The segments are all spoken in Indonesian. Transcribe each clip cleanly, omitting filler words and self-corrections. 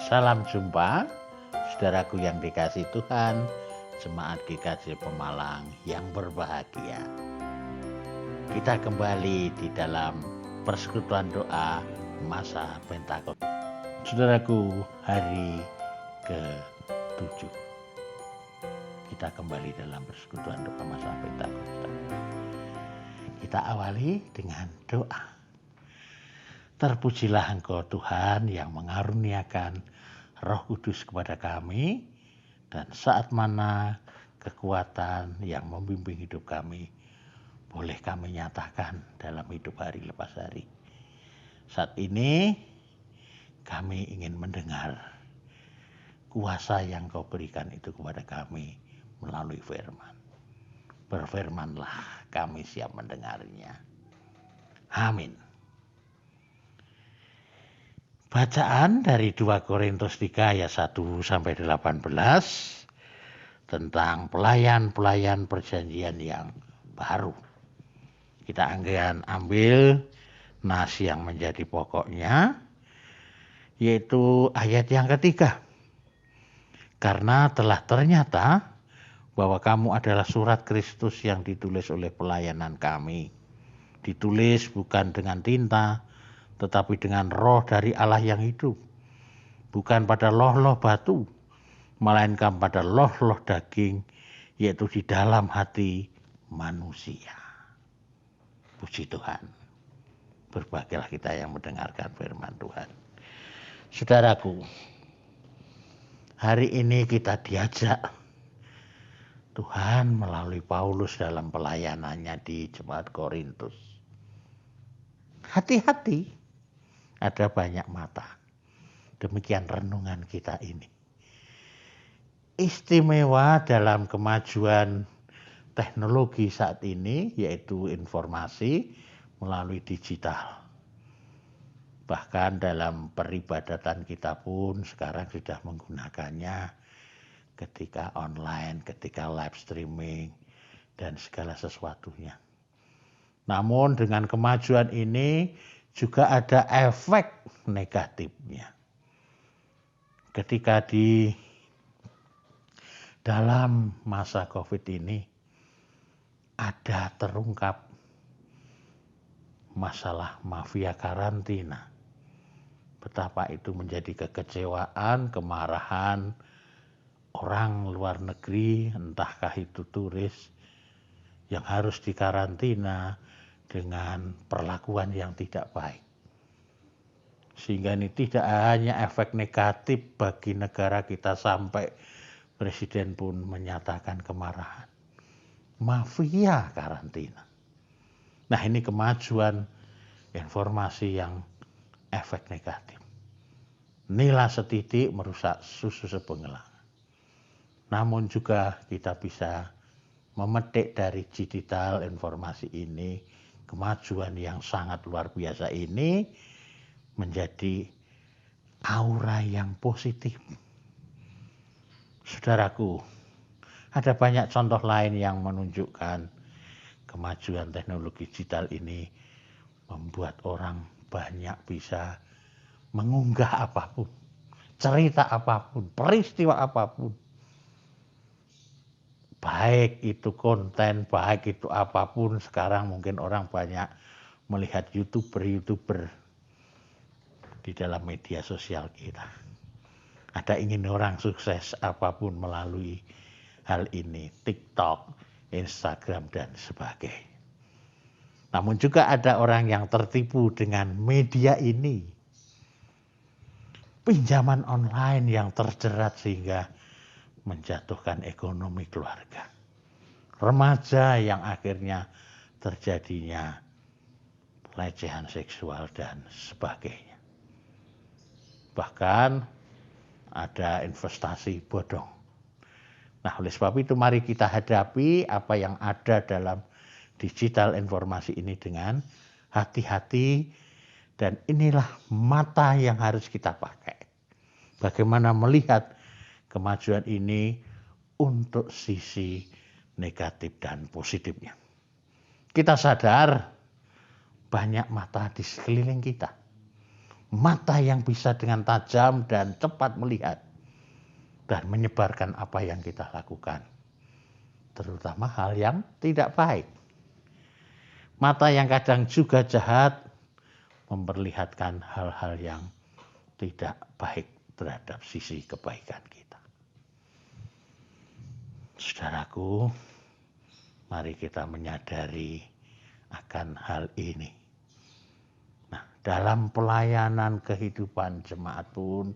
Salam jumpa, saudaraku yang dikasih Tuhan, jemaat GKJ Pemalang yang berbahagia. Kita kembali di dalam persekutuan doa masa Pentakosta. Saudaraku, hari ke-7. Kita kembali dalam persekutuan doa masa Pentakosta. Kita awali dengan doa. Terpujilah Engkau Tuhan yang mengaruniakan Roh Kudus kepada kami, dan saat mana kekuatan yang membimbing hidup kami boleh kami nyatakan dalam hidup hari lepas hari. Saat ini kami ingin mendengar kuasa yang Kau berikan itu kepada kami melalui firman. Berfirmanlah, kami siap mendengarnya. Amin. Bacaan dari 2 Korintus 3 ayat 1-18 tentang pelayan-pelayan perjanjian yang baru. Kita akan ambil nas yang menjadi pokoknya, yaitu ayat yang ketiga. Karena telah ternyata bahwa kamu adalah surat Kristus yang ditulis oleh pelayanan kami. Ditulis bukan dengan tinta, tetapi dengan roh dari Allah yang hidup. Bukan pada loh-loh batu, melainkan pada loh-loh daging, yaitu di dalam hati manusia. Puji Tuhan. Berbahagialah kita yang mendengarkan firman Tuhan. Saudaraku, hari ini kita diajak Tuhan melalui Paulus dalam pelayanannya di Jemaat Korintus. Hati-hati, ada banyak mata. Demikian renungan kita ini. Istimewa dalam kemajuan teknologi saat ini, yaitu informasi melalui digital. Bahkan dalam peribadatan kita pun sekarang sudah menggunakannya ketika online, ketika live streaming, dan segala sesuatunya. Namun dengan kemajuan ini juga ada efek negatifnya. Ketika di dalam masa COVID ini ada terungkap masalah mafia karantina. Betapa itu menjadi kekecewaan, kemarahan orang luar negeri, entahkah itu turis yang harus dikarantina dengan perlakuan yang tidak baik. Sehingga ini tidak hanya efek negatif bagi negara kita sampai Presiden pun menyatakan kemarahan. Mafia karantina. Nah, ini kemajuan informasi yang efek negatif. Nila setitik merusak susu sepenggelang. Namun juga kita bisa memetik dari digital informasi ini, kemajuan yang sangat luar biasa ini menjadi aura yang positif. Saudaraku, ada banyak contoh lain yang menunjukkan kemajuan teknologi digital ini membuat orang banyak bisa mengunggah apapun, cerita apapun, peristiwa apapun. Baik itu konten, baik itu apapun, sekarang mungkin orang banyak melihat YouTuber di dalam media sosial kita. Ada ingin orang sukses apapun melalui hal ini, TikTok, Instagram, dan sebagainya. Namun juga ada orang yang tertipu dengan media ini. Pinjaman online yang terjerat sehingga menjatuhkan ekonomi keluarga. Remaja yang akhirnya terjadinya pelecehan seksual dan sebagainya. Bahkan ada investasi bodong. Nah, oleh sebab itu mari kita hadapi apa yang ada dalam digital informasi ini dengan hati-hati, dan inilah mata yang harus kita pakai. Bagaimana melihat kemajuan ini untuk sisi negatif dan positifnya. Kita sadar banyak mata di sekeliling kita. mata yang bisa dengan tajam dan cepat melihat dan menyebarkan apa yang kita lakukan, terutama hal yang tidak baik. Mata yang kadang juga jahat memperlihatkan hal-hal yang tidak baik terhadap sisi kebaikan kita. Saudaraku, mari kita menyadari akan hal ini. Nah, dalam pelayanan kehidupan jemaat pun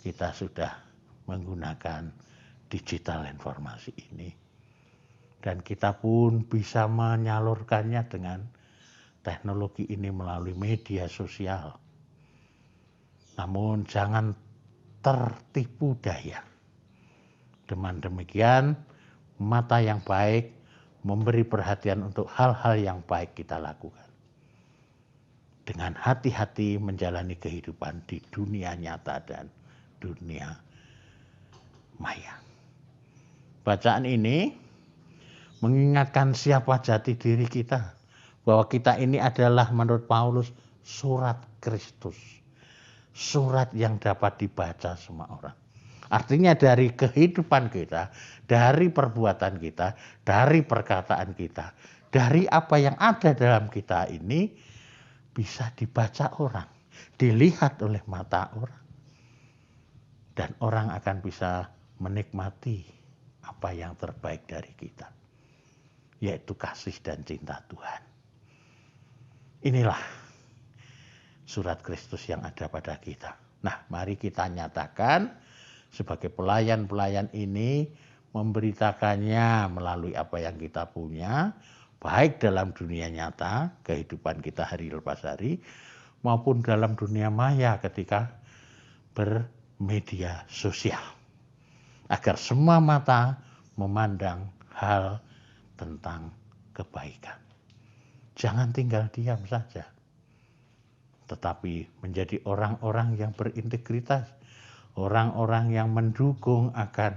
kita sudah menggunakan digital informasi ini. Dan kita pun bisa menyalurkannya dengan teknologi ini melalui media sosial. Namun jangan tertipu daya. Dengan demikian, mata yang baik memberi perhatian untuk hal-hal yang baik kita lakukan. Dengan hati-hati menjalani kehidupan di dunia nyata dan dunia maya. Bacaan ini mengingatkan siapa jati diri kita. Bahwa kita ini adalah menurut Paulus surat Kristus. Surat yang dapat dibaca semua orang. Artinya dari kehidupan kita, dari perbuatan kita, dari perkataan kita, dari apa yang ada dalam kita ini bisa dibaca orang, dilihat oleh mata orang. Dan orang akan bisa menikmati apa yang terbaik dari kita, yaitu kasih dan cinta Tuhan. Inilah surat Kristus yang ada pada kita. Nah, mari kita nyatakan sebagai pelayan-pelayan ini memberitakannya melalui apa yang kita punya, baik dalam dunia nyata, kehidupan kita hari lepas hari, maupun dalam dunia maya ketika bermedia sosial. Agar semua mata memandang hal tentang kebaikan. Jangan tinggal diam saja, tetapi menjadi orang-orang yang berintegritas, orang-orang yang mendukung akan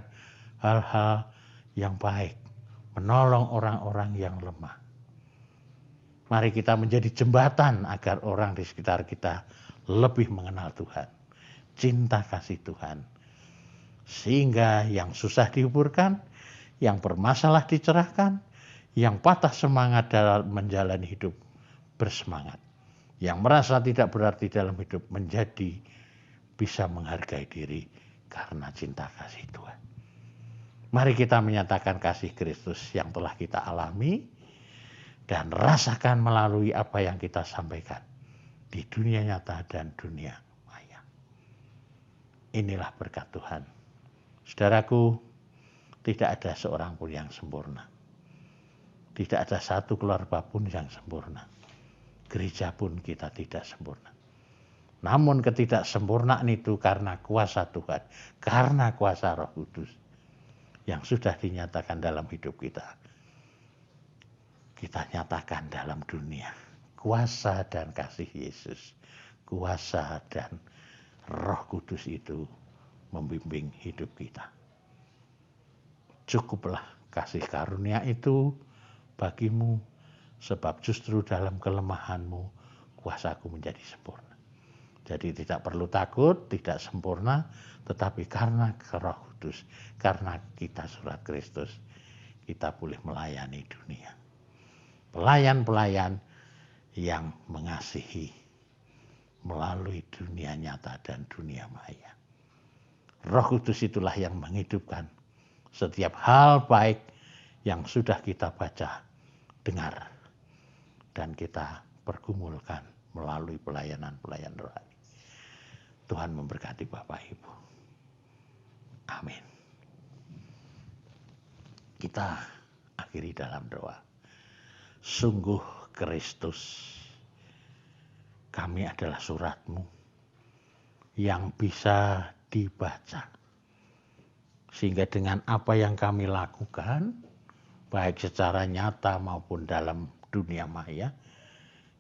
hal-hal yang baik, menolong orang-orang yang lemah. Mari kita menjadi jembatan agar orang di sekitar kita lebih mengenal Tuhan, cinta kasih Tuhan, sehingga yang susah dihiburkan, yang bermasalah dicerahkan, yang patah semangat dalam menjalani hidup bersemangat, yang merasa tidak berarti dalam hidup menjadi bisa menghargai diri karena cinta kasih Tuhan. Mari kita menyatakan kasih Kristus yang telah kita alami dan rasakan melalui apa yang kita sampaikan di dunia nyata dan dunia maya. Inilah berkat Tuhan. Saudaraku, tidak ada seorang pun yang sempurna. Tidak ada satu keluarga pun yang sempurna. Gereja pun kita tidak sempurna. Namun ketidaksempurnaan itu karena kuasa Tuhan, karena kuasa Roh Kudus yang sudah dinyatakan dalam hidup kita. Kita nyatakan dalam dunia kuasa dan kasih Yesus, kuasa dan Roh Kudus itu membimbing hidup kita. Cukuplah kasih karunia itu bagimu, sebab justru dalam kelemahanmu kuasaku menjadi sempurna. Jadi tidak perlu takut, tidak sempurna, tetapi karena Roh Kudus, karena kita surat Kristus, kita boleh melayani dunia. Pelayan-pelayan yang mengasihi melalui dunia nyata dan dunia maya. Roh Kudus itulah yang menghidupkan setiap hal baik yang sudah kita baca, dengar, dan kita pergumulkan melalui pelayanan-pelayan rohani. Tuhan memberkati Bapak Ibu. Amin. Kita akhiri dalam doa. Sungguh Kristus, kami adalah surat-Mu yang bisa dibaca. Sehingga dengan apa yang kami lakukan, baik secara nyata maupun dalam dunia maya,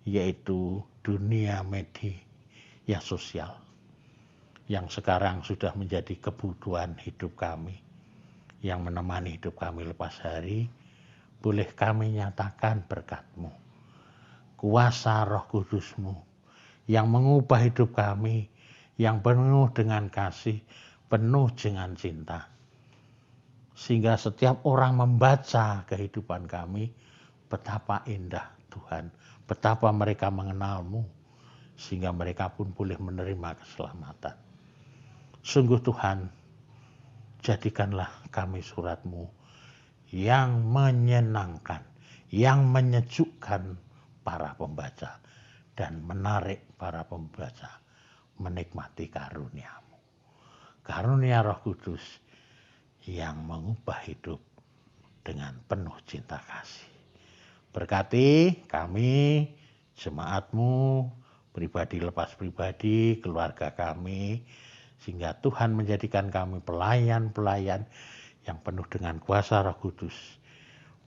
yaitu dunia media sosial, yang sekarang sudah menjadi kebutuhan hidup kami, yang menemani hidup kami lepas hari, boleh kami nyatakan berkat-Mu, kuasa Roh Kudus-Mu yang mengubah hidup kami, yang penuh dengan kasih, penuh dengan cinta. Sehingga setiap orang membaca kehidupan kami, betapa indah Tuhan, betapa mereka mengenal-Mu, sehingga mereka pun boleh menerima keselamatan. Sungguh Tuhan, jadikanlah kami surat-Mu yang menyenangkan, yang menyejukkan para pembaca, dan menarik para pembaca menikmati karunia-Mu. Karunia Roh Kudus yang mengubah hidup dengan penuh cinta kasih. Berkati kami, jemaat-Mu, pribadi lepas pribadi, keluarga kami, sehingga Tuhan menjadikan kami pelayan-pelayan yang penuh dengan kuasa Roh Kudus,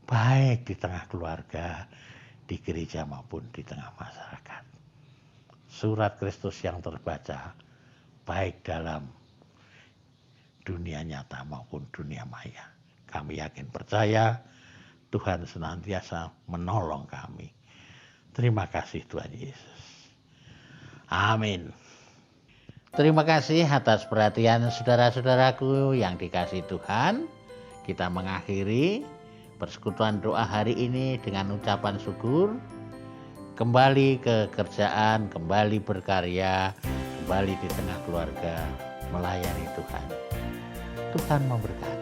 baik di tengah keluarga, di gereja maupun di tengah masyarakat. Surat Kristus yang terbaca, baik dalam dunia nyata maupun dunia maya. Kami yakin percaya Tuhan senantiasa menolong kami. Terima kasih Tuhan Yesus. Amin. Terima kasih atas perhatian saudara-saudaraku yang dikasihi Tuhan. Kita mengakhiri persekutuan doa hari ini dengan ucapan syukur. Kembali ke kerjaan, kembali berkarya, kembali di tengah keluarga, melayani Tuhan. Tuhan memberkati.